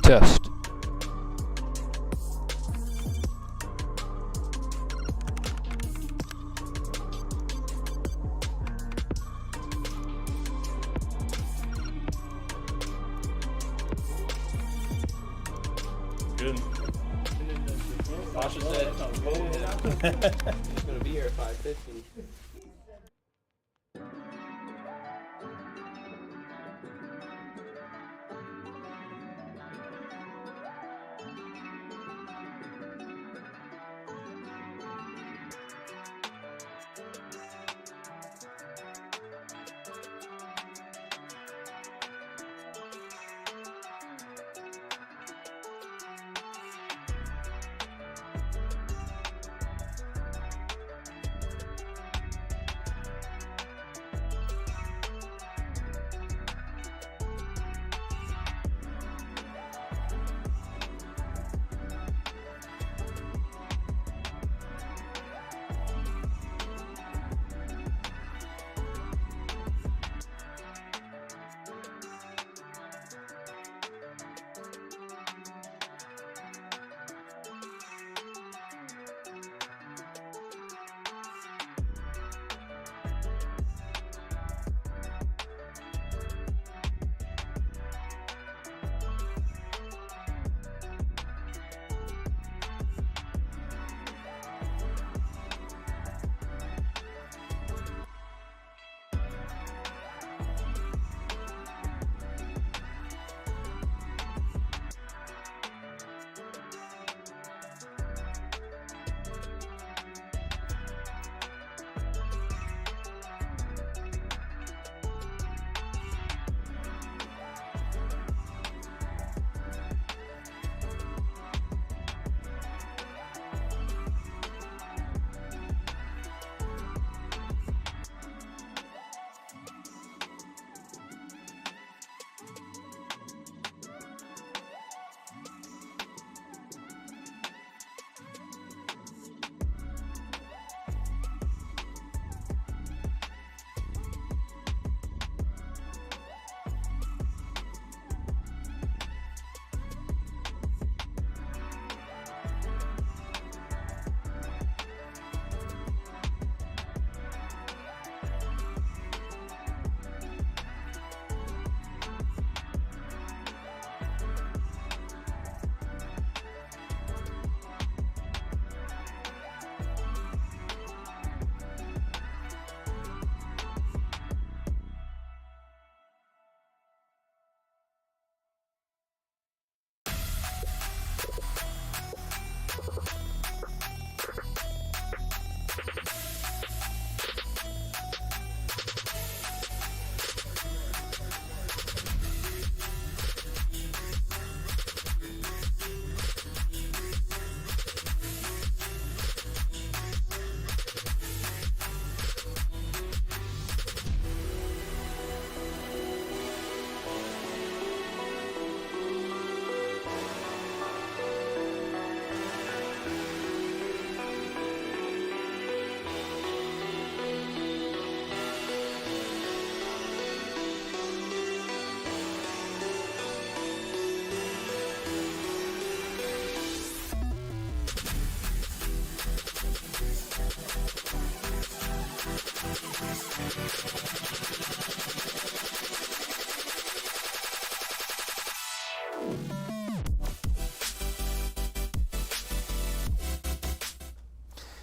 Test. Good. Sasha said he's going to be here at 5:50.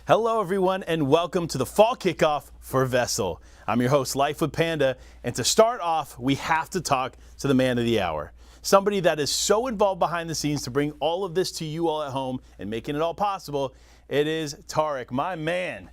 Hello everyone and welcome to the Fall Kickoff for VESL. I'm your host, Life with Panda, and to start off, we have to talk to the man of the hour. Somebody that is so involved behind the scenes to bring all of this to you all at home and making it all possible. It is Tarek, my man.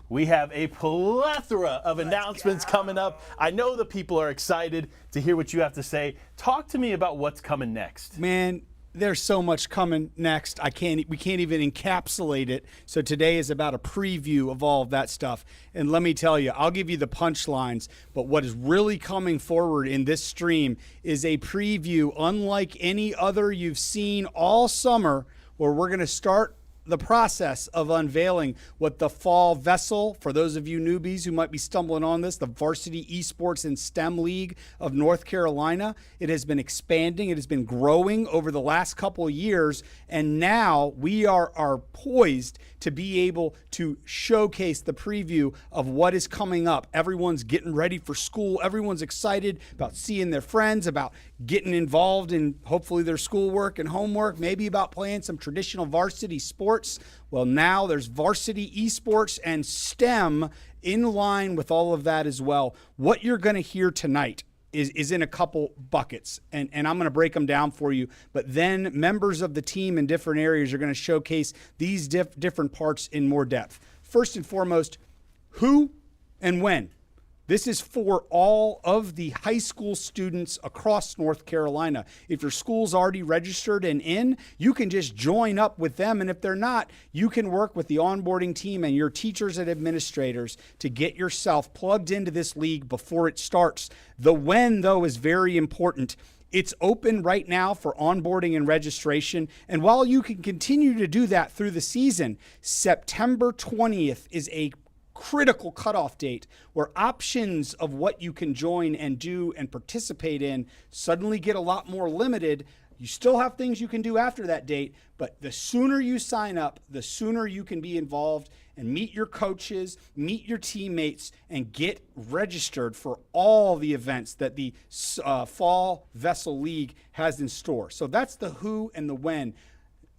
We have a plethora of announcements coming up. I know the people are excited to hear what you have to say. Talk to me about what's coming next. Man, there's so much coming next. We can't even encapsulate it. So today is about a preview of all of that stuff. And let me tell you, I'll give you the punchlines, but what is really coming forward in this stream is a preview unlike any other you've seen all summer, where we're going to start the process of unveiling what the fall VESL, for those of you newbies who might be stumbling on this, the Varsity Esports and STEM League of North Carolina. It has been expanding. It has been growing over the last couple of years. And now we are poised to be able to showcase the preview of what is coming up. Everyone's getting ready for school. Everyone's excited about seeing their friends, about getting involved in hopefully their schoolwork and homework, maybe about playing some traditional varsity sports. Well, now there's Varsity Esports and STEM in line with all of that as well. What you're going to hear tonight is in a couple buckets, and I'm going to break them down for you. But then members of the team in different areas are going to showcase these different parts in more depth. First and foremost, who and when. This is for all of the high school students across North Carolina. If your school's already registered and in, you can just join up with them. And if they're not, you can work with the onboarding team and your teachers and administrators to get yourself plugged into this league before it starts. The when, though, is very important. It's open right now for onboarding and registration. And while you can continue to do that through the season, September 20th is a critical cutoff date where options of what you can join and do and participate in suddenly get a lot more limited. You still have things you can do after that date, but the sooner you sign up, the sooner you can be involved and meet your coaches, meet your teammates, and get registered for all the events that the Fall VESL League has in store. So that's the who and the when.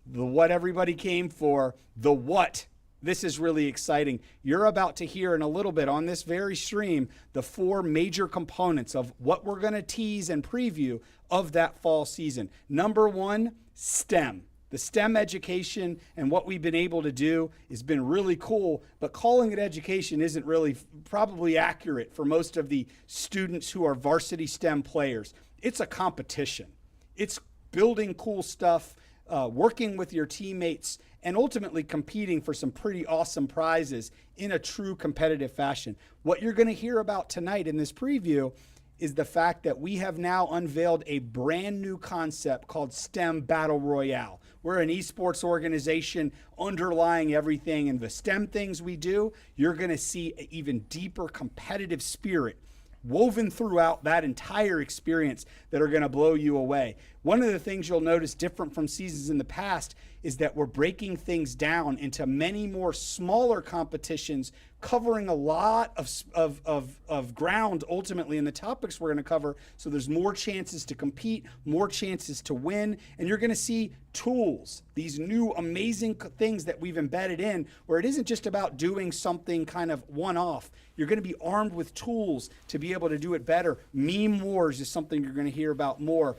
The what everybody came for, the what. This is really exciting. You're about to hear in a little bit on this very stream the four major components of what we're going to tease and preview of that fall season. Number one, STEM. The STEM education and what we've been able to do has been really cool, but calling it education isn't really probably accurate for most of the students who are varsity STEM players. It's a competition. It's building cool stuff, working with your teammates, and ultimately competing for some pretty awesome prizes in a true competitive fashion. What you're going to hear about tonight in this preview is the fact that we have now unveiled a brand new concept called STEM Battle Royale. We're an esports organization underlying everything, and the STEM things we do, you're going to see an even deeper competitive spirit woven throughout that entire experience that are going to blow you away. One of the things you'll notice different from seasons in the past is that we're breaking things down into many more smaller competitions, covering a lot of ground ultimately in the topics we're going to cover. So there's more chances to compete, more chances to win, and you're going to see tools, these new amazing things that we've embedded in, where it isn't just about doing something kind of one-off. You're going to be armed with tools to be able to do it better. Meme wars is something you're going to hear about more.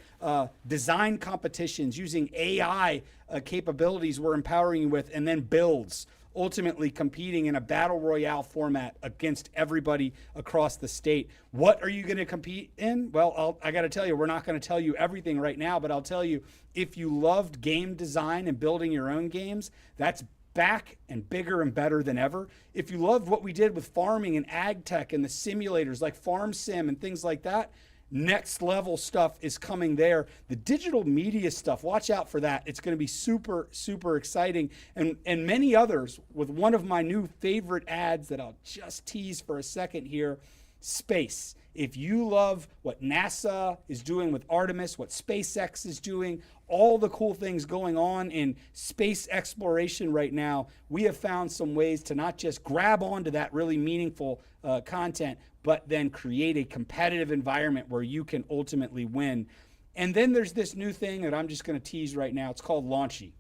Design competitions using AI capabilities we're empowering you with, and then builds, ultimately competing in a battle royale format against everybody across the state. What are you going to compete in? Well, I got to tell you, we're not going to tell you everything right now, but I'll tell you, if you loved game design and building your own games, that's back and bigger and better than ever. If you loved what we did with farming and ag tech and the simulators like Farm Sim and things like that, next level stuff is coming there. The digital media stuff, watch out for that. It's going to be super, super exciting. And many others, with one of my new favorite ads that I'll just tease for a second here, space. If you love what NASA is doing with Artemis, what SpaceX is doing, all the cool things going on in space exploration right now, we have found some ways to not just grab onto that really meaningful content, but then create a competitive environment where you can ultimately win. And then there's this new thing that I'm just going to tease right now. It's called Launchy.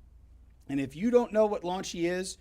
And if you don't know what Launchy is,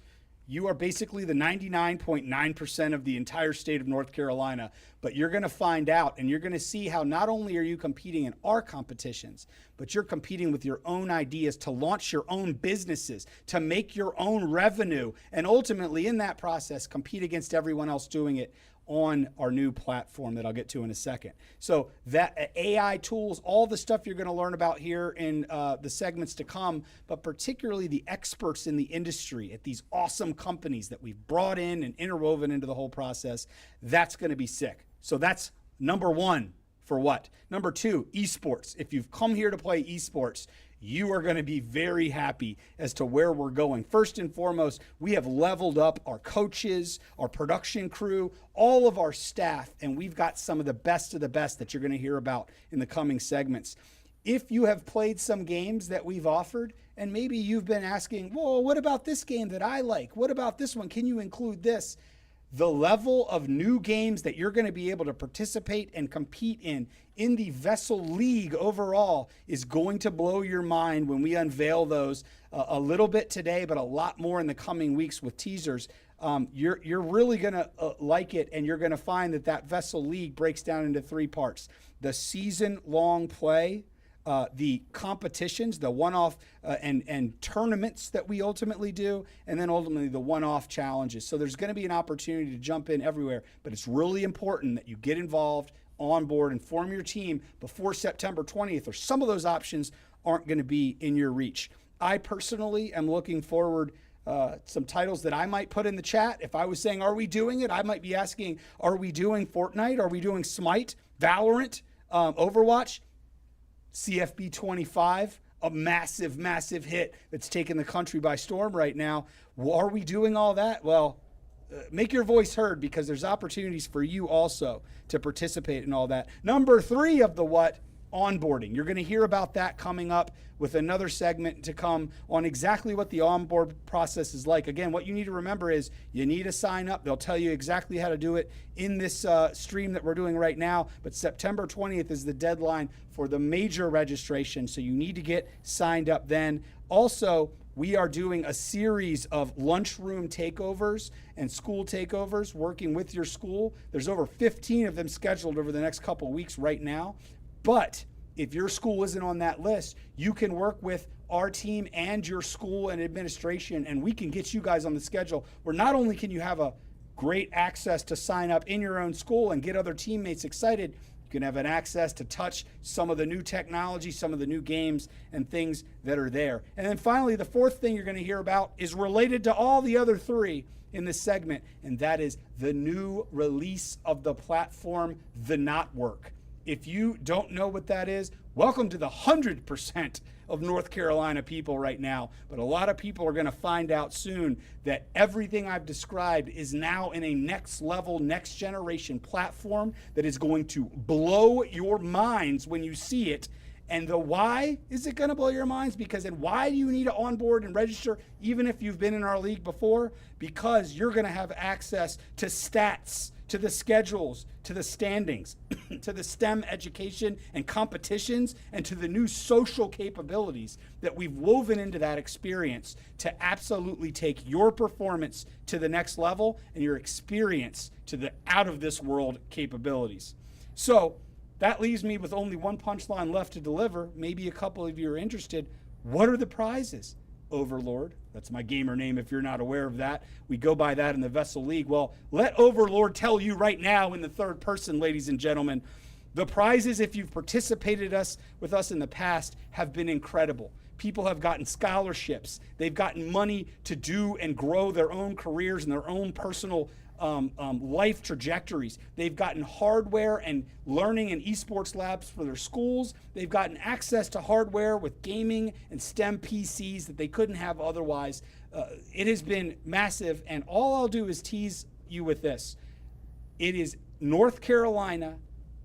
you are basically the 99.9% of the entire state of North Carolina, but you're going to find out, and you're going to see how not only are you competing in our competitions, but you're competing with your own ideas to launch your own businesses, to make your own revenue, and ultimately in that process, compete against everyone else doing it on our new platform that I'll get to in a second. So that AI tools, all the stuff you're going to learn about here in the segments to come, but particularly the experts in the industry at these awesome companies that we've brought in and interwoven into the whole process, that's going to be sick. So that's number one for what? Number two, esports. If you've come here to play esports, you are going to be very happy as to where we're going. First and foremost, we have leveled up our coaches, our production crew, all of our staff, and we've got some of the best that you're going to hear about in the coming segments. If you have played some games that we've offered, and maybe you've been asking, well, what about this game that I like? What about this one? Can you include this? The level of new games that you're going to be able to participate and compete in the VESL League overall is going to blow your mind when we unveil those a little bit today, but a lot more in the coming weeks with teasers. You're really going to like it, and you're going to find that VESL League breaks down into 3 parts. The season-long play, the competitions, the one-off and tournaments that we ultimately do, and then ultimately the one-off challenges. So there's going to be an opportunity to jump in everywhere, but it's really important that you get involved, on board, and form your team before September 20th, or some of those options aren't going to be in your reach. I personally am looking forward some titles that I might put in the chat. If I was saying, are we doing it? I might be asking, are we doing Fortnite? Are we doing Smite, Valorant, Overwatch? CFB 25, a massive, massive hit that's taken the country by storm right now. Well, are we doing all that? Well, make your voice heard, because there's opportunities for you also to participate in all that. Number 3 of the what? Onboarding. You're going to hear about that coming up with another segment to come on exactly what the onboard process is like. Again, what you need to remember is you need to sign up. They'll tell you exactly how to do it in this stream that we're doing right now. But September 20th is the deadline for the major registration, so you need to get signed up then. Also, we are doing a series of lunchroom takeovers and school takeovers, working with your school. There's over 15 of them scheduled over the next couple of weeks right now. But if your school isn't on that list, you can work with our team and your school and administration, and we can get you guys on the schedule where not only can you have a great access to sign up in your own school and get other teammates excited, you can have an access to touch some of the new technology, some of the new games and things that are there. And then finally, the 4th thing you're going to hear about is related to all the other 3 in this segment, and that is the new release of the platform, The Knotwork. If you don't know what that is, welcome to the 100% of North Carolina people right now. But a lot of people are going to find out soon that everything I've described is now in a next level, next generation platform that is going to blow your minds when you see it. And the why is it going to blow your minds? Because then why do you need to onboard and register even if you've been in our league before? Because you're going to have access to stats, to the schedules, to the standings, to the STEM education and competitions, and to the new social capabilities that we've woven into that experience to absolutely take your performance to the next level and your experience to the out-of-this-world capabilities. So that leaves me with only one punchline left to deliver. Maybe a couple of you are interested. What are the prizes? Overlord. That's my gamer name if you're not aware of that. We go by that in the VESL League. Well, let Overlord tell you right now in the 3rd person, ladies and gentlemen, the prizes, if you've participated with us in the past, have been incredible. People have gotten scholarships. They've gotten money to do and grow their own careers and their own personal life trajectories. They've gotten hardware and learning and esports labs for their schools. They've gotten access to hardware with gaming and STEM PCs that they couldn't have otherwise. It has been massive, and all I'll do is tease you with this. It is North Carolina,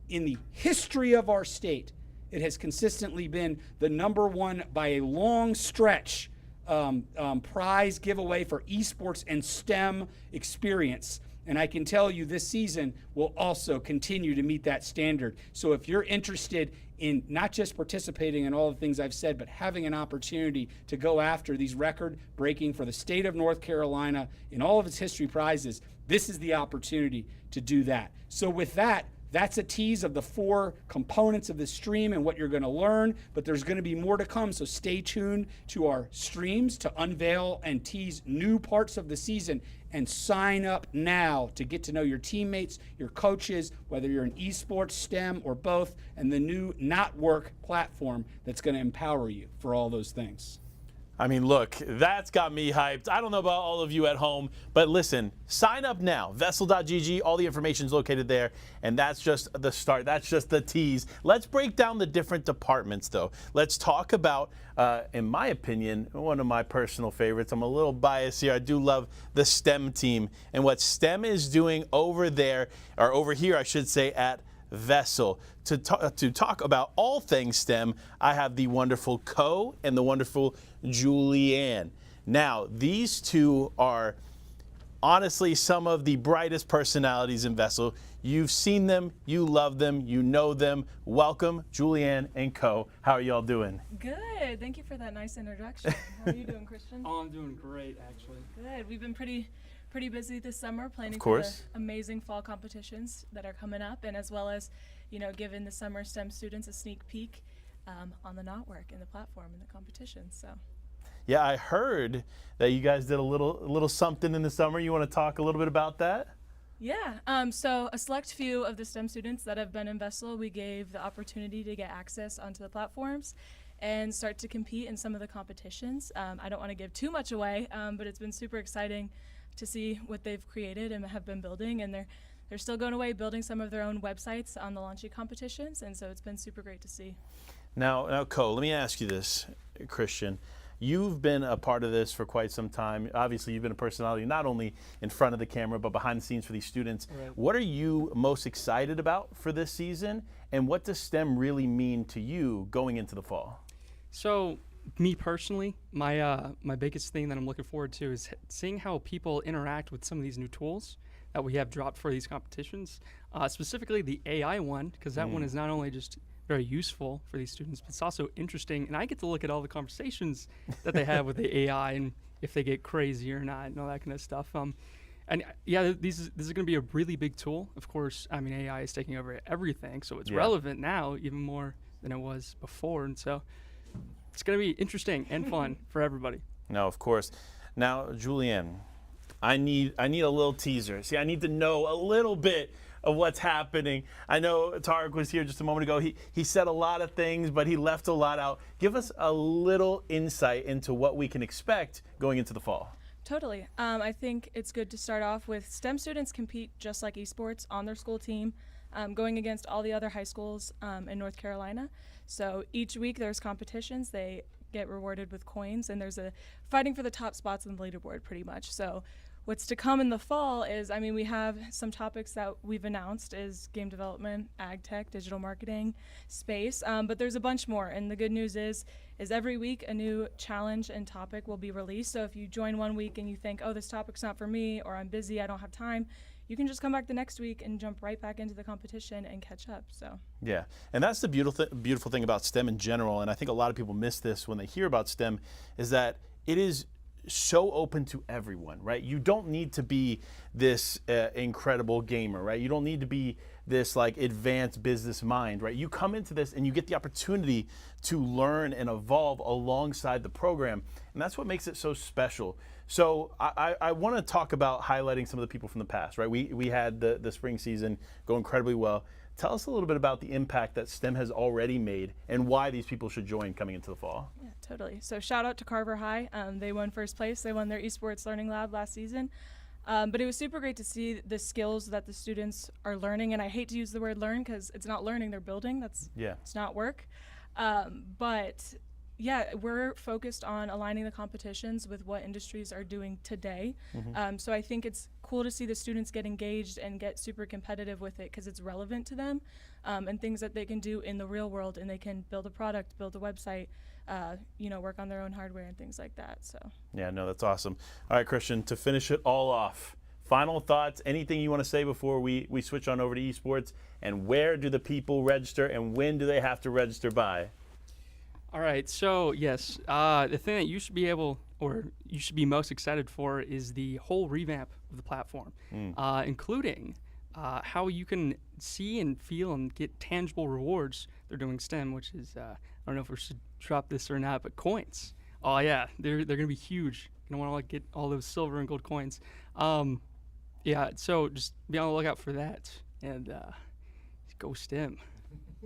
in the history of our state, it has consistently been the #1 by a long stretch prize giveaway for esports and STEM experience. And I can tell you this season will also continue to meet that standard. So if you're interested in not just participating in all the things I've said, but having an opportunity to go after these record-breaking for the state of North Carolina in all of its history prizes, this is the opportunity to do that. So with that, that's a tease of the 4 components of the stream and what you're going to learn, but there's going to be more to come, so stay tuned to our streams to unveil and tease new parts of the season, and sign up now to get to know your teammates, your coaches, whether you're in esports, STEM, or both, and the new Knotwork platform that's going to empower you for all those things. I mean, look, that's got me hyped. I don't know about all of you at home, but listen, sign up now. VESL.gg, all the information is located there, and that's just the start. That's just the tease. Let's break down the different departments, though. Let's talk about, in my opinion, one of my personal favorites. I'm a little biased here. I do love the STEM team and what STEM is doing over there, or over here, I should say, at VESL. To talk about all things STEM, I have the wonderful Co and the wonderful Julianne. Now, these two are honestly some of the brightest personalities in VESL. You've seen them, you love them, you know them. Welcome, Julianne and Co. How are y'all doing? Good. Thank you for that nice introduction. How are you doing, Christian? Oh, I'm doing great, actually. Good. We've been pretty busy this summer planning Of for course. the amazing fall competitions that are coming up, and as well as, giving the summer STEM students a sneak peek on the Knotwork and the platform and the competitions. So. Yeah, I heard that you guys did a little something in the summer. You want to talk a little bit about that? Yeah, so a select few of the STEM students that have been in VESL, we gave the opportunity to get access onto the platforms and start to compete in some of the competitions. I don't want to give too much away, but it's been super exciting to see what they've created and have been building, and they're still going away building some of their own websites on the launchy competitions, and so it's been super great to see. Now, Co, let me ask you this, Christian. You've been a part of this for quite some time. Obviously, you've been a personality not only in front of the camera, but behind the scenes for these students. Right. What are you most excited about for this season, and what does STEM really mean to you going into the fall? So, me personally, my biggest thing that I'm looking forward to is seeing how people interact with some of these new tools that we have dropped for these competitions, specifically the AI one, because that one is not only just very useful for these students, but it's also interesting, and I get to look at all the conversations that they have with the AI and if they get crazy or not and all that kind of stuff. And yeah, this is going to be a really big tool. Of course, I mean, AI is taking over everything, so it's relevant now even more than it was before, and so it's going to be interesting and fun for everybody. No, of course. Now, Julianne, I need a little teaser. See, I need to know a little bit of what's happening. I know Tarek was here just a moment ago. He said a lot of things, but he left a lot out. Give us a little insight into what we can expect going into the fall. Totally. I think it's good to start off with STEM students compete just like esports on their school team, going against all the other high schools in North Carolina. So each week there's competitions. They get rewarded with coins, and there's a fighting for the top spots on the leaderboard pretty much. So what's to come in the fall is, I mean, we have some topics that we've announced is game development, ag tech, digital marketing, space, but there's a bunch more. And the good news is every week a new challenge and topic will be released. So if you join one week and you think, oh, this topic's not for me, or I'm busy, I don't have time, you can just come back the next week and jump right back into the competition and catch up. So yeah, and that's the beautiful thing about STEM in general, and I think a lot of people miss this when they hear about STEM, is that it is so open to everyone, right? You don't need to be this incredible gamer, right? You don't need to be this like advanced business mind, right? You come into this and you get the opportunity to learn and evolve alongside the program, and that's what makes it so special. So I want to talk about highlighting some of the people from the past, right? We had the spring season go incredibly well. Tell us a little bit about the impact that STEM has already made and why these people should join coming into the fall. yeah, totally. So shout out to Carver High. They won first place. They won their esports learning lab last season. But it was super great to see the skills that the students are learning. And I hate to use the word learn because it's not learning, they're building. It's not work. But yeah, we're focused on aligning the competitions with what industries are doing today. So I think it's cool to see the students get engaged and get super competitive with it because it's relevant to them and things that they can do in the real world, and they can build a product, build a website, work on their own hardware and things like that. So yeah, no, that's awesome. All right, Christian, to finish it all off, final thoughts, anything you want to say before we switch on over to esports, and where do the people register and when do they have to register by? All right, so yes, the thing that you should be most excited for is the whole revamp of the platform, including how you can see and feel and get tangible rewards. They're doing STEM, which is, I don't know if we should drop this or not, but coins. Oh yeah, they're gonna be huge. You're gonna want to get all those silver and gold coins. Yeah, so just be on the lookout for that, and go STEM.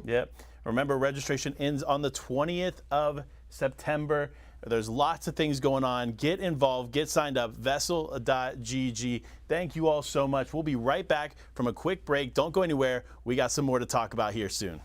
Yep. Remember, registration ends on the 20th of September. There's lots of things going on. Get involved. Get signed up. VESL.gg. Thank you all so much. We'll be right back from a quick break. Don't go anywhere. We got some more to talk about here soon.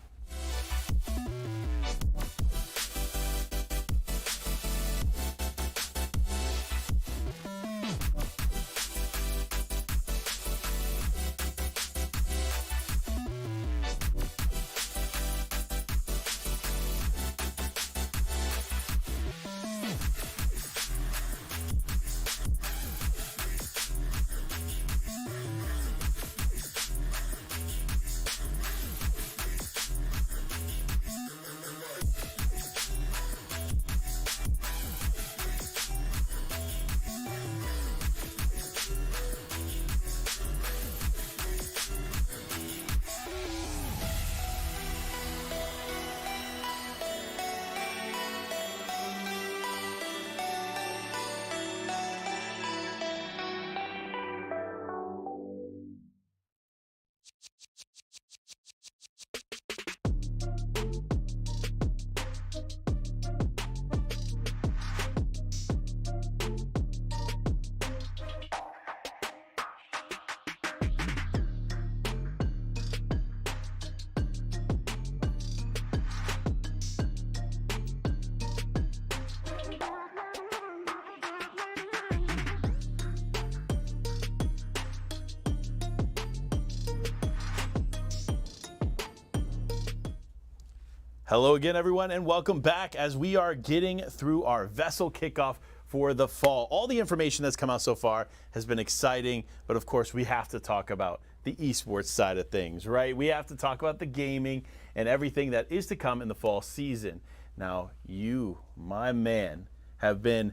Hello again, everyone, and welcome back as we are getting through our VESL kickoff for the fall. All the information that's come out so far has been exciting, but of course we have to talk about the esports side of things, right? We have to talk about the gaming and everything that is to come in the fall season. Now, you, my man, have been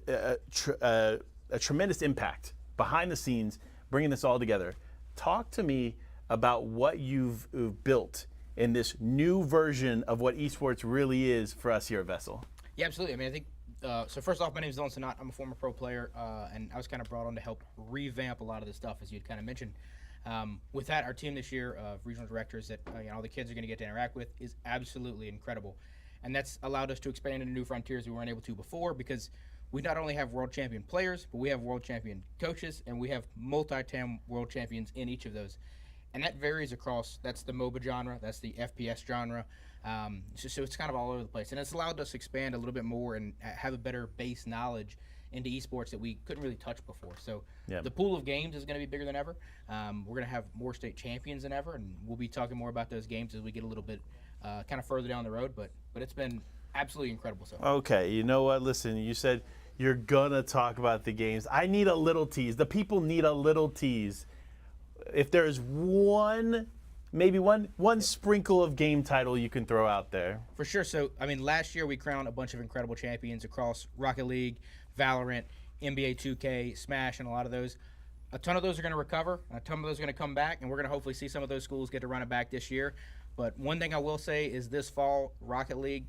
a tremendous impact behind the scenes, bringing this all together. Talk to me about what you've built in this new version of what esports really is for us here at VESL. Yeah, absolutely. I mean, I think, so first off, my name is Dylan Sonat. I'm a former pro player, and I was kind of brought on to help revamp a lot of this stuff, as you'd kind of mentioned. With that, our team this year of regional directors that all the kids are going to get to interact with is absolutely incredible. And that's allowed us to expand into new frontiers we weren't able to before, because we not only have world champion players, but we have world champion coaches, and we have multi-time world champions in each of those. And that varies across, that's the MOBA genre, that's the FPS genre. So it's kind of all over the place. And it's allowed us to expand a little bit more and have a better base knowledge into esports that we couldn't really touch before. So the pool of games is going to be bigger than ever. We're going to have more state champions than ever, and we'll be talking more about those games as we get a little bit kind of further down the road. But it's been absolutely incredible. So Okay, you know what? Listen, you said you're going to talk about the games. I need a little tease. The people need a little tease. If there's maybe one sprinkle of game title you can throw out there. For sure. So, I mean, last year we crowned a bunch of incredible champions across Rocket League, Valorant, NBA 2K, Smash, and a lot of those. A ton of those are going to recover, and a ton of those are going to come back, and we're going to hopefully see some of those schools get to run it back this year. But one thing I will say is this fall, Rocket League,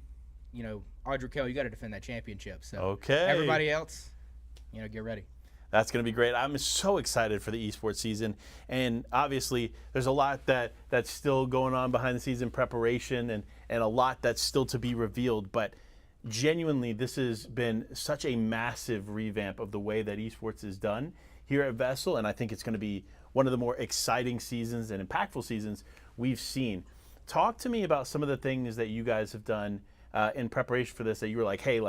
Audrey Kell, you got to defend that championship. So Okay. Everybody else, get ready. That's going to be great. I'm so excited for the esports season, and obviously there's a lot that's still going on behind the scenes in preparation, and a lot that's still to be revealed. But genuinely, this has been such a massive revamp of the way that esports is done here at VESL, and I think it's going to be one of the more exciting seasons and impactful seasons we've seen. Talk to me about some of the things that you guys have done in preparation for this that you were like, hey,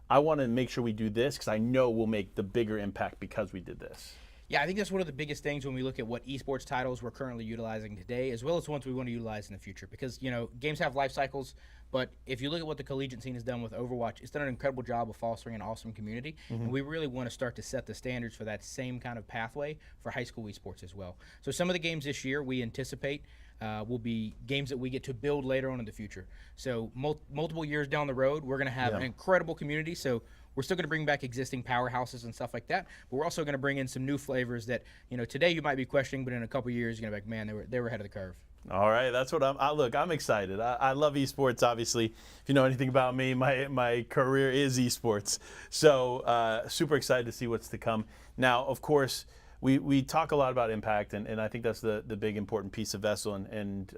I want to make sure we do this because I know we'll make the bigger impact because we did this. Yeah, I think that's one of the biggest things when we look at what esports titles we're currently utilizing today, as well as ones we want to utilize in the future. Because, games have life cycles, but if you look at what the collegiate scene has done with Overwatch, it's done an incredible job of fostering an awesome community. And we really want to start to set the standards for that same kind of pathway for high school esports as well. So some of the games this year we anticipate will be games that we get to build later on in the future. So multiple years down the road, we're going to have an incredible community. So we're still going to bring back existing powerhouses and stuff like that, but we're also going to bring in some new flavors that, today you might be questioning, but in a couple of years, you're going to be like, man, they were ahead of the curve. All right, that's what I'm excited. I love esports, obviously. If you know anything about me, my career is esports. So super excited to see what's to come. Now, of course, we talk a lot about impact, and I think that's the big important piece of VESL and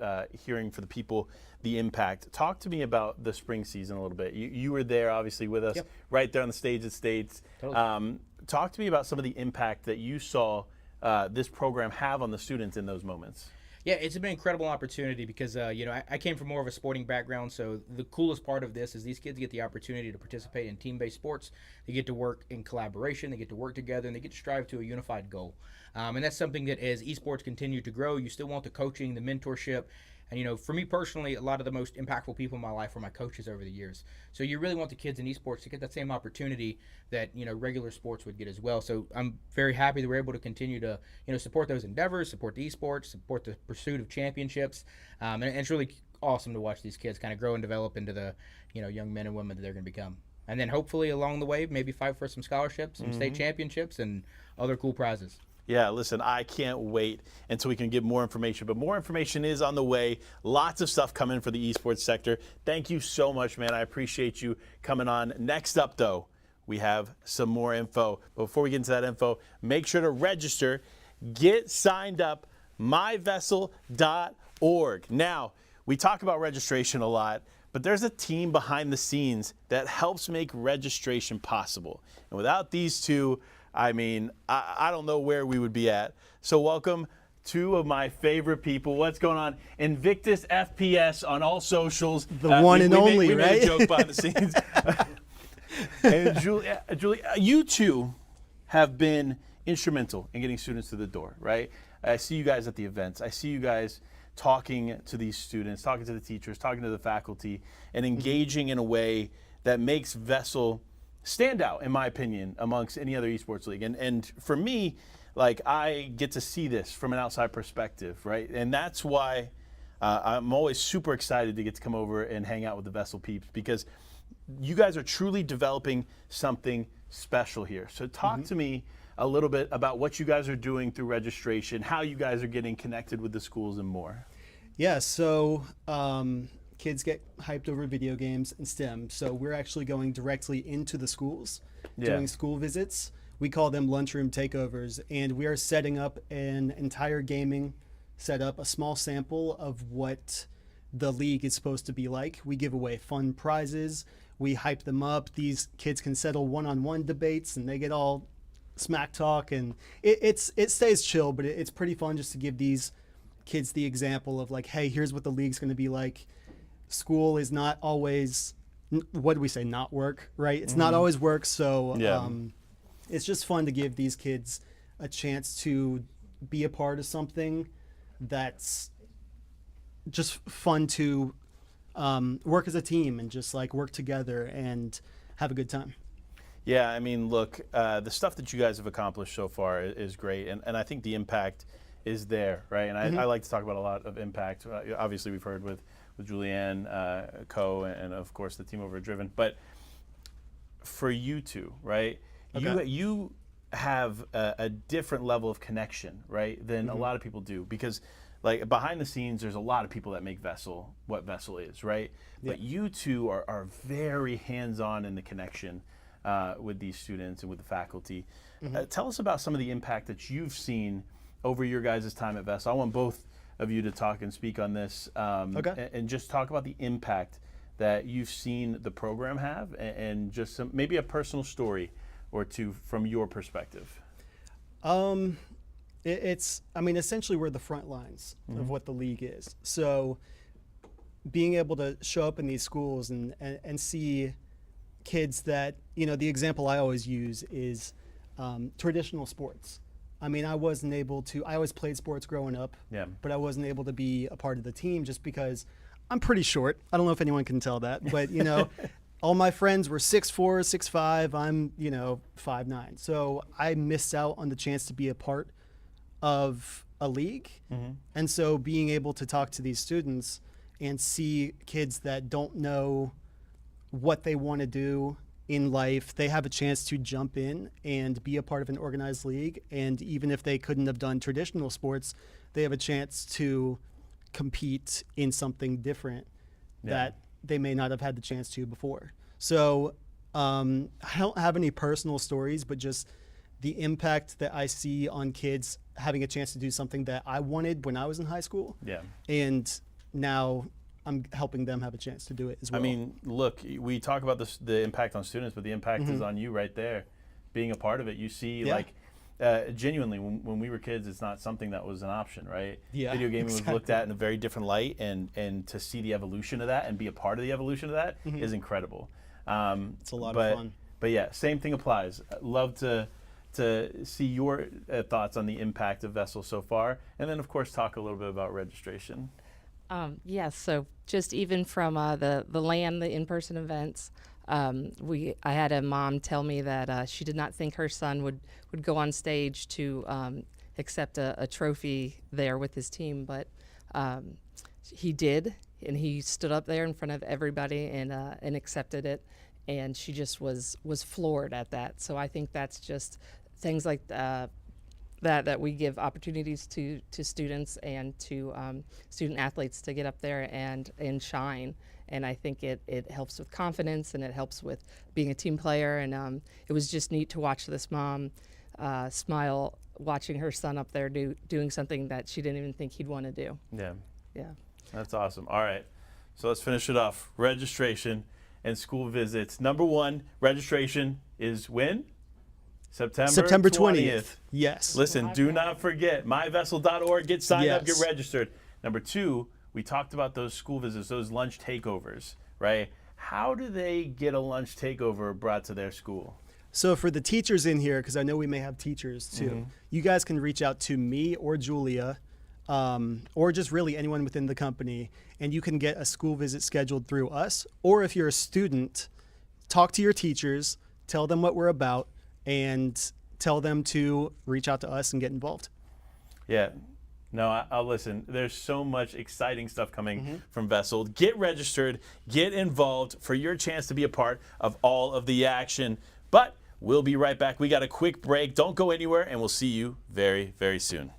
hearing for the people the impact. Talk to me about the spring season a little bit. You were there obviously with us, Yep. right there on the stage at States. Totally. Talk to me about some of the impact that you saw this program have on the students in those moments. Yeah, it's been an incredible opportunity because, I came from more of a sporting background. So the coolest part of this is these kids get the opportunity to participate in team-based sports. They get to work in collaboration. They get to work together, and they get to strive to a unified goal. And that's something that as esports continue to grow, you still want the coaching, the mentorship. And, for me personally, a lot of the most impactful people in my life were my coaches over the years. So you really want the kids in esports to get that same opportunity that, regular sports would get as well. So I'm very happy that we're able to continue to, support those endeavors, support the esports, support the pursuit of championships. And it's really awesome to watch these kids kind of grow and develop into the, young men and women that they're going to become. And then hopefully along the way, maybe fight for some scholarships, some state championships, and other cool prizes. Yeah, listen, I can't wait until we can get more information. But more information is on the way. Lots of stuff coming for the esports sector. Thank you so much, man. I appreciate you coming on. Next up, though, we have some more info. But before we get into that info, make sure to register. Get signed up, myvessel.org. Now, we talk about registration a lot, but there's a team behind the scenes that helps make registration possible. And without these two, I mean, I don't know where we would be at. So welcome two of my favorite people. What's going on? Invictus FPS on all socials. The one and only, we right? made a joke behind the scenes. And Julie, you two have been instrumental in getting students through the door, right? I see you guys at the events. I see you guys talking to these students, talking to the teachers, talking to the faculty, and engaging in a way that makes VESL stand out, in my opinion, amongst any other esports league. And for me, like, I get to see this from an outside perspective, right? And that's why I'm always super excited to get to come over and hang out with the VESL peeps, because you guys are truly developing something special here. So talk to me a little bit about what you guys are doing through registration, how you guys are getting connected with the schools and more. Yeah, so kids get hyped over video games and STEM. So we're actually going directly into the schools, doing school visits. We call them lunchroom takeovers, and we are setting up an entire gaming setup, a small sample of what the league is supposed to be like. We give away fun prizes. We hype them up. These kids can settle one-on-one debates, and they get all smack talk, and it stays chill, but it's pretty fun just to give these kids the example of, like, hey, here's what the league's going to be like. School is not always, what do we say, not work, right? It's not always work, so it's just fun to give these kids a chance to be a part of something that's just fun to work as a team and just, like, work together and have a good time. Yeah, I mean, look, the stuff that you guys have accomplished so far is great, and I think the impact is there, right? And I like to talk about a lot of impact. Obviously, we've heard with Julianne, Co, and of course the team over at Driven. But for you two, right? Okay. You have a different level of connection, right, than a lot of people do, because, like, behind the scenes, there's a lot of people that make VESL what VESL is, right? Yeah. But you two are very hands-on in the connection with these students and with the faculty. Tell us about some of the impact that you've seen over your guys' time at VESL. I want both of you to talk and speak on this, and just talk about the impact that you've seen the program have, and just maybe a personal story or two from your perspective. I mean, essentially we're the front lines of what the league is. So being able to show up in these schools and see kids that, the example I always use is traditional sports. I mean, I always played sports growing up, but I wasn't able to be a part of the team just because I'm pretty short. I don't know if anyone can tell that, but, all my friends were 6'4", 6'5". I'm, 5'9". So I missed out on the chance to be a part of a league. And so being able to talk to these students and see kids that don't know what they want to do in life, they have a chance to jump in and be a part of an organized league. And even if they couldn't have done traditional sports, they have a chance to compete in something different that they may not have had the chance to before. So I don't have any personal stories, but just the impact that I see on kids having a chance to do something that I wanted when I was in high school. Yeah. And now I'm helping them have a chance to do it as well. I mean, look, we talk about the impact on students, but the impact is on you right there. Being a part of it, you see, Yeah. like, genuinely, when we were kids, it's not something that was an option, right? Yeah, Video gaming was looked exactly. at in a very different light, and to see the evolution of that and be a part of the evolution of that is incredible. It's a lot of fun. But yeah, same thing applies. I'd love to see your thoughts on the impact of VESL so far, and then of course talk a little bit about registration. Yes, so just even from the LAN, the in-person events, I had a mom tell me that she did not think her son would go on stage to accept a trophy there with his team, but he did, and he stood up there in front of everybody and accepted it, and she just was floored at that. So I think that's just things like that we give opportunities to students and to student athletes to get up there and shine. And I think it helps with confidence, and it helps with being a team player. And it was just neat to watch this mom smile watching her son up there doing something that she didn't even think he'd want to do. Yeah. Yeah. That's awesome. All right, so let's finish it off. Registration and school visits. Number one, registration is when? September 20th. Yes. Listen, do not forget, myvessel.org. Get signed up, get Yes. registered. Number two, we talked about those school visits, those lunch takeovers, right? How do they get a lunch takeover brought to their school? So for the teachers in here, because I know we may have teachers too, you guys can reach out to me or Julia, or just really anyone within the company, and you can get a school visit scheduled through us. Or if you're a student, talk to your teachers, tell them what we're about, and tell them to reach out to us and get involved. Yeah. No, I'll listen. There's so much exciting stuff coming from VESL. Get registered, get involved for your chance to be a part of all of the action. But we'll be right back. We got a quick break. Don't go anywhere, and we'll see you very, very soon.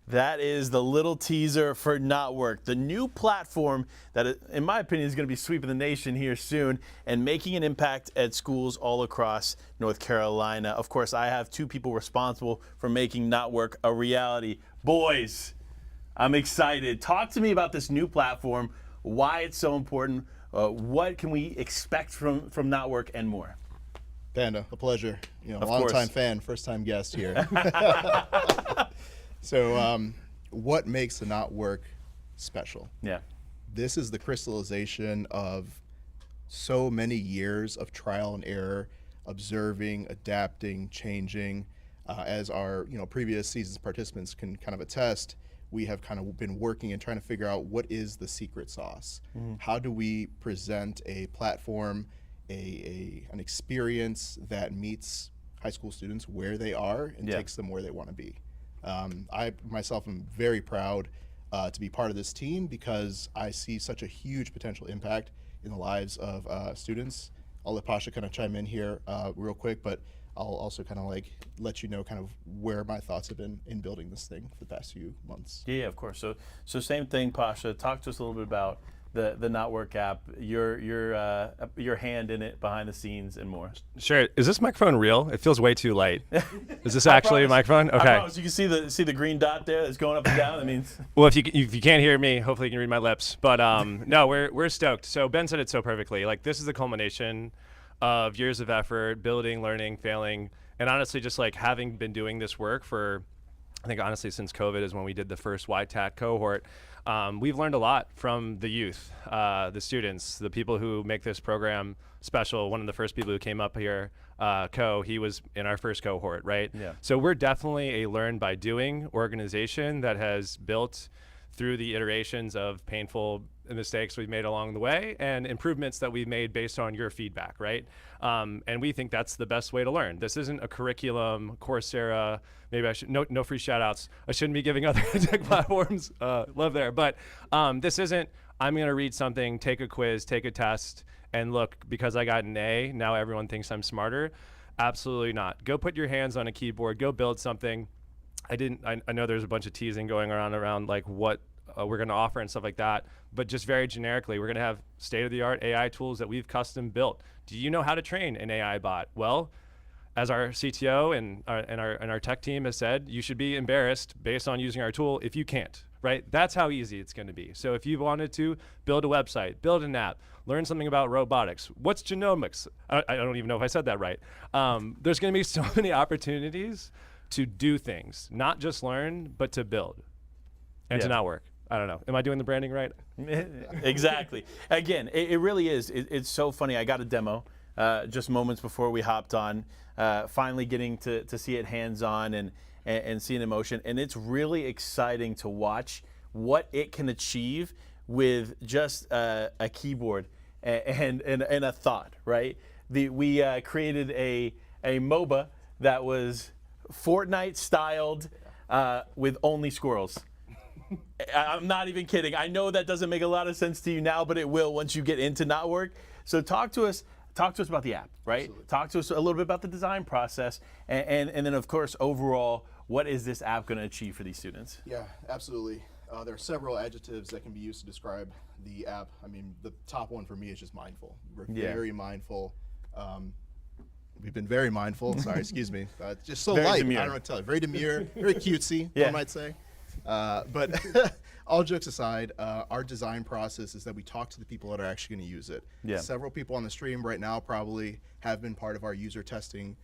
That is the little teaser for Not Work, the new platform that, in my opinion, is going to be sweeping the nation here soon and making an impact at schools all across North Carolina. Of course, I have two people responsible for making Not Work a reality. Boys, I'm excited. Talk to me about this new platform, why it's so important, what can we expect from Knotwork, and more. Panda, a pleasure. Of Long-time course. fan, first-time guest here. So, what makes the Knotwork special? Yeah. This is the crystallization of so many years of trial and error, observing, adapting, changing. As our previous seasons participants can kind of attest, we have kind of been working and trying to figure out what is the secret sauce. How do we present a platform, an experience that meets high school students where they are and takes them where they want to be. I myself am very proud to be part of this team because I see such a huge potential impact in the lives of students. I'll let Pasha kind of chime in here real quick, but I'll also kind of like let you know kind of where my thoughts have been in building this thing for the past few months. Yeah, of course. So same thing, Pasha. Talk to us a little bit about the Knotwork app, your hand in it behind the scenes, and more. Sure. Is this microphone real? It feels way too light. Is this actually a microphone? Okay. I promise. You can see the green dot there that's going up and down. That means. Well, if you can't hear me, hopefully you can read my lips. But no, we're stoked. So Ben said it so perfectly. Like, this is the culmination of years of effort, building, learning, failing, and honestly just like having been doing this work for, I think honestly since COVID is when we did the first YTAC cohort. We've learned a lot from the youth, the students, the people who make this program special. One of the first people who came up here, he was in our first cohort, right? Yeah. So we're definitely a learn by doing organization that has built through the iterations of painful mistakes we've made along the way and improvements that we've made based on your feedback, right? And we think that's the best way to learn. This isn't a curriculum, Coursera, maybe I should, no free shout outs. I shouldn't be giving other tech platforms love there. But this isn't, I'm gonna read something, take a quiz, take a test, and look, because I got an A, now everyone thinks I'm smarter. Absolutely not. Go put your hands on a keyboard, go build something. I know there's a bunch of teasing going around like what we're going to offer and stuff like that, but just very generically, we're going to have state-of-the-art AI tools that we've custom built. Do you know how to train an AI bot? Well, as our CTO and our tech team has said, you should be embarrassed based on using our tool if you can't, right? That's how easy it's going to be. So if you wanted to build a website, build an app, learn something about robotics, what's genomics? I don't even know if I said that right. There's going to be so many opportunities to do things, not just learn, but to build and to not work. I don't know. Am I doing the branding right? Exactly. Again, it really is. It's so funny. I got a demo just moments before we hopped on, finally getting to see it hands-on and see it in motion. And it's really exciting to watch what it can achieve with just a keyboard and a thought, right? We created a MOBA that was Fortnite styled with only squirrels. I'm not even kidding. I know that doesn't make a lot of sense to you now, but it will once you get into Knotwork. So talk to us about the app, right? Absolutely. Talk to us a little bit about the design process, and then of course overall, what is this app going to achieve for these students? Yeah, absolutely. There are several adjectives that can be used to describe the app. I mean, the top one for me is just mindful. We're very mindful. We've been very mindful. Sorry, excuse me. It's just so Very light. demure. I don't know what to tell you. Very demure, very cutesy, Yeah. one might say. But all jokes aside, our design process is that we talk to the people that are actually going to use it. Yeah. Several people on the stream right now probably have been part of our user testing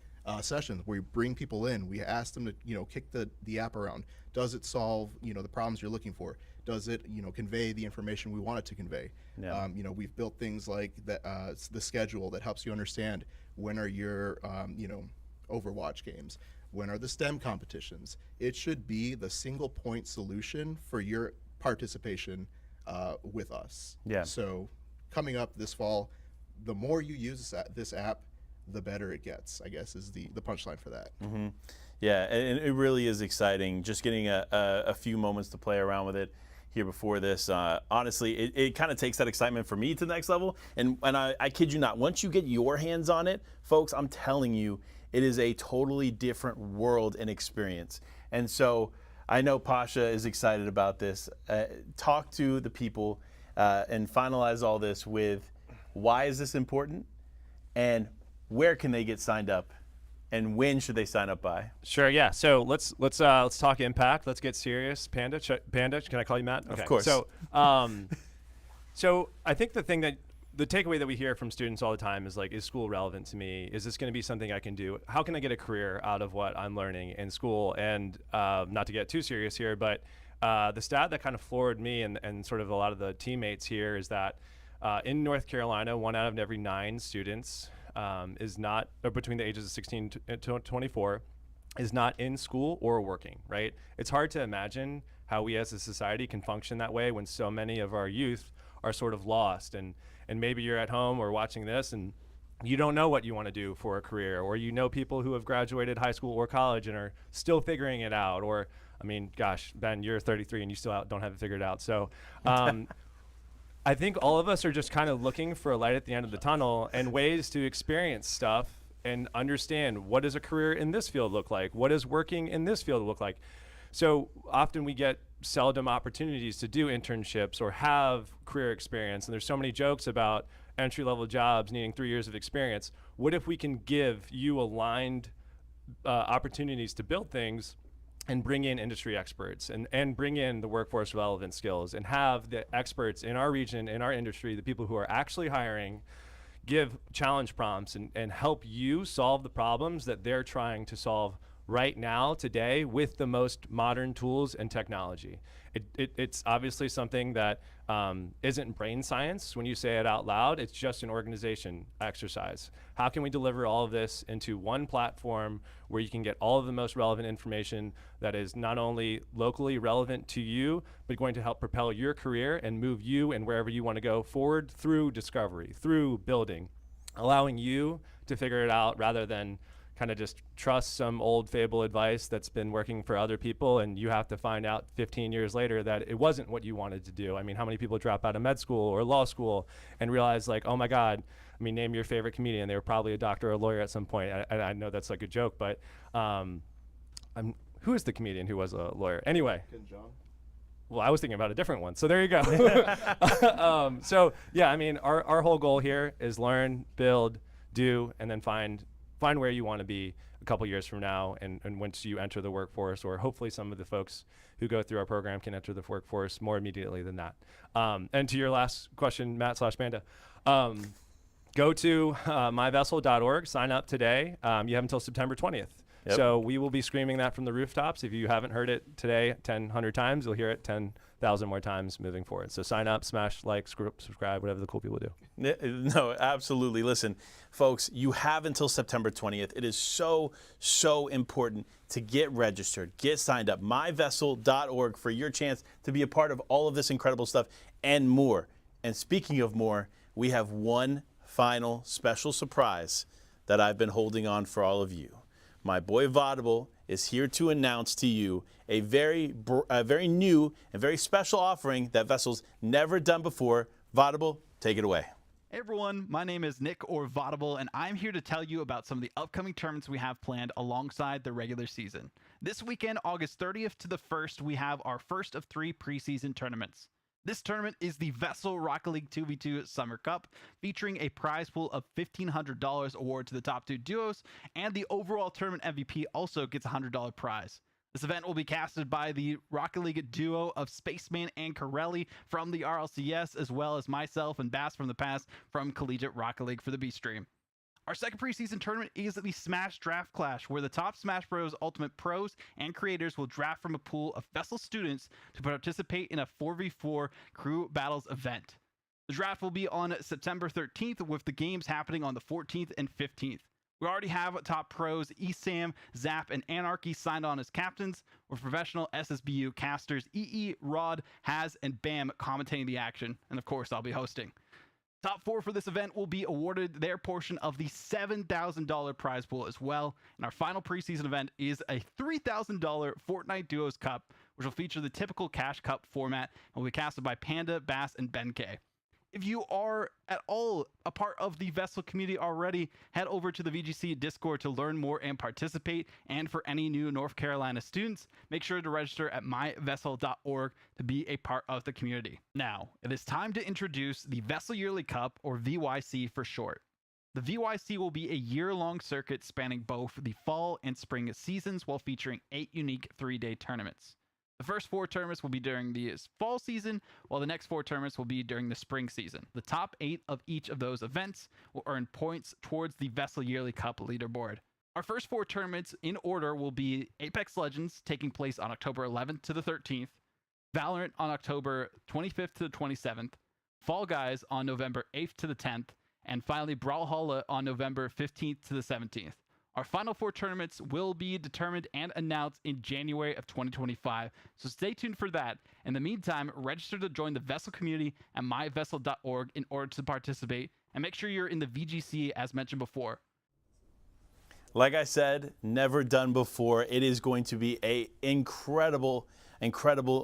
sessions where we bring people in. We ask them to kick the app around. Does it solve the problems you're looking for? Does it convey the information we want it to convey? Yeah. We've built things like the schedule that helps you understand when are your Overwatch games. When are the STEM competitions? It should be the single point solution for your participation with us. Yeah. So coming up this fall, the more you use this app, the better it gets, I guess, is the punchline for that. Mm-hmm. Yeah, and it really is exciting just getting a few moments to play around with it here before this. Honestly, it kind of takes that excitement for me to the next level. And I kid you not, once you get your hands on it, folks, I'm telling you, it is a totally different world and experience. And so I know Pasha is excited about this. Talk to the people and finalize all this with why is this important and where can they get signed up and when should they sign up by? Sure. Yeah. So let's talk impact. Let's get serious. Panda. Panda. Can I call you Matt? Of course. So so I think the takeaway that we hear from students all the time is like, is school relevant to me? Is this going to be something I can do? How can I get a career out of what I'm learning in school? And not to get too serious here, but the stat that kind of floored me and sort of a lot of the teammates here is that in North Carolina, 1 out of every 9 students is not, or between the ages of 16 to 24, is not in school or working, right? It's hard to imagine how we as a society can function that way when so many of our youth are sort of lost. And maybe you're at home or watching this and you don't know what you want to do for a career, or you know people who have graduated high school or college and are still figuring it out. Or, I mean, gosh, Ben, you're 33 and you still don't have it figured out. So I think all of us are just kind of looking for a light at the end of the tunnel and ways to experience stuff and understand, what does a career in this field look like? What does working in this field look like? So often we get seldom opportunities to do internships or have career experience. And there's so many jokes about entry-level jobs needing 3 years of experience. What if we can give you aligned opportunities to build things and bring in industry experts and bring in the workforce relevant skills and have the experts in our region, in our industry, the people who are actually hiring, give challenge prompts and help you solve the problems that they're trying to solve right now, today, with the most modern tools and technology. It's obviously something that isn't brain science when you say it out loud. It's just an organization exercise. How can we deliver all of this into one platform where you can get all of the most relevant information that is not only locally relevant to you, but going to help propel your career and move you and wherever you want to go forward through discovery, through building, allowing you to figure it out rather than kind of just trust some old fable advice that's been working for other people, and you have to find out 15 years later that it wasn't what you wanted to do. I mean, how many people drop out of med school or law school and realize, like, oh my God, I mean, name your favorite comedian. They were probably a doctor or a lawyer at some point. I know that's like a joke, but who is the comedian who was a lawyer? Anyway. John? Well, I was thinking about a different one. So there you go. So yeah, I mean, our whole goal here is learn, build, do, and then find where you want to be a couple years from now, and once you enter the workforce, or hopefully some of the folks who go through our program can enter the workforce more immediately than that. And to your last question, Matt/Panda, go to myvessel.org, sign up today. You have until September 20th. Yep. So we will be screaming that from the rooftops. If you haven't heard it today 100 times, you'll hear it 10,000 more times moving forward. So sign up, smash like, subscribe, whatever the cool people do. No, absolutely. Listen, folks, you have until September 20th. It is so, so important to get registered, get signed up. myvessel.org for your chance to be a part of all of this incredible stuff and more. And speaking of more, we have one final special surprise that I've been holding on for all of you. My boy Vaudable is here to announce to you a very new and very special offering that VESL's never done before. Vaudable, take it away. Hey everyone, my name is Nick or Vaudable, and I'm here to tell you about some of the upcoming tournaments we have planned alongside the regular season. This weekend, August 30th to the 1st, we have our first of 3 preseason tournaments. This tournament is the VESL Rocket League 2v2 Summer Cup, featuring a prize pool of $1,500 award to the top 2 duos, and the overall tournament MVP also gets a $100 prize. This event will be casted by the Rocket League duo of Spaceman and Corelli from the RLCS, as well as myself and Bass from the past from Collegiate Rocket League for the B-Stream. Our second preseason tournament is the Smash Draft Clash, where the top Smash Bros. Ultimate pros and creators will draft from a pool of VESL students to participate in a 4v4 crew battles event. The draft will be on September 13th, with the games happening on the 14th and 15th. We already have top pros ESAM, Zap, and Anarchy signed on as captains, with professional SSBU casters EE, Rod, Haz, and Bam commentating the action, and of course I'll be hosting. Top 4 for this event will be awarded their portion of the $7,000 prize pool as well. And our final preseason event is a $3,000 Fortnite Duos Cup, which will feature the typical Cash Cup format and will be casted by Panda, Bass, and Ben K. If you are at all a part of the VESL community already, head over to the VGC Discord to learn more and participate. And for any new North Carolina students, make sure to register at myvessel.org to be a part of the community. Now, it is time to introduce the VESL Yearly Cup, or VYC for short. The VYC will be a year-long circuit spanning both the fall and spring seasons while featuring 8 unique 3-day tournaments. The first 4 tournaments will be during the fall season, while the next 4 tournaments will be during the spring season. The top 8 of each of those events will earn points towards the VESL Yearly Cup leaderboard. Our first 4 tournaments in order will be Apex Legends, taking place on October 11th to the 13th, Valorant on October 25th to the 27th, Fall Guys on November 8th to the 10th, and finally Brawlhalla on November 15th to the 17th. Our final 4 tournaments will be determined and announced in January of 2025, so stay tuned for that. In the meantime, register to join the VESL community at myvesl.org in order to participate, and make sure you're in the VGC as mentioned before. Like I said, never done before. It is going to be an incredible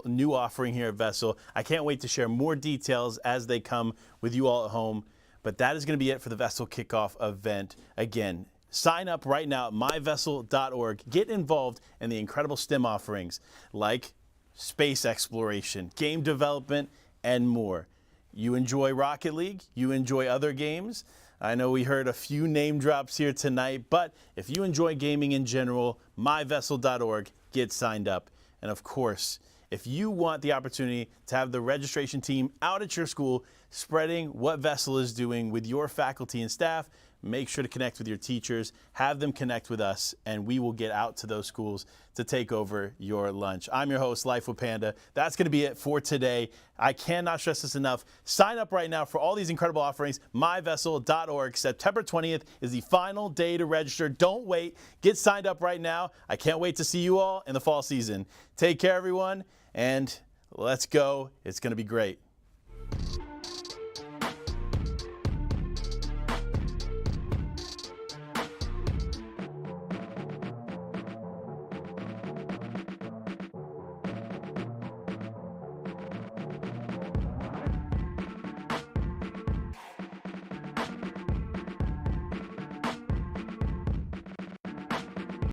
new offering here at VESL. I can't wait to share more details as they come with you all at home. But that is going to be it for the VESL Kickoff event. Again, sign up right now at myvesl.org. Get involved in the incredible STEM offerings like space exploration, game development, and more. You enjoy Rocket League? You enjoy other games? I know we heard a few name drops here tonight, but if you enjoy gaming in general, myvesl.org, get signed up. And of course, if you want the opportunity to have the registration team out at your school spreading what VESL is doing with your faculty and staff, make sure to connect with your teachers, have them connect with us, and we will get out to those schools to take over your lunch. I'm your host, Life with Panda. That's going to be it for today. I cannot stress this enough. Sign up right now for all these incredible offerings. myvesl.org. September 20th is the final day to register. Don't wait. Get signed up right now. I can't wait to see you all in the fall season. Take care, everyone, and let's go. It's going to be great.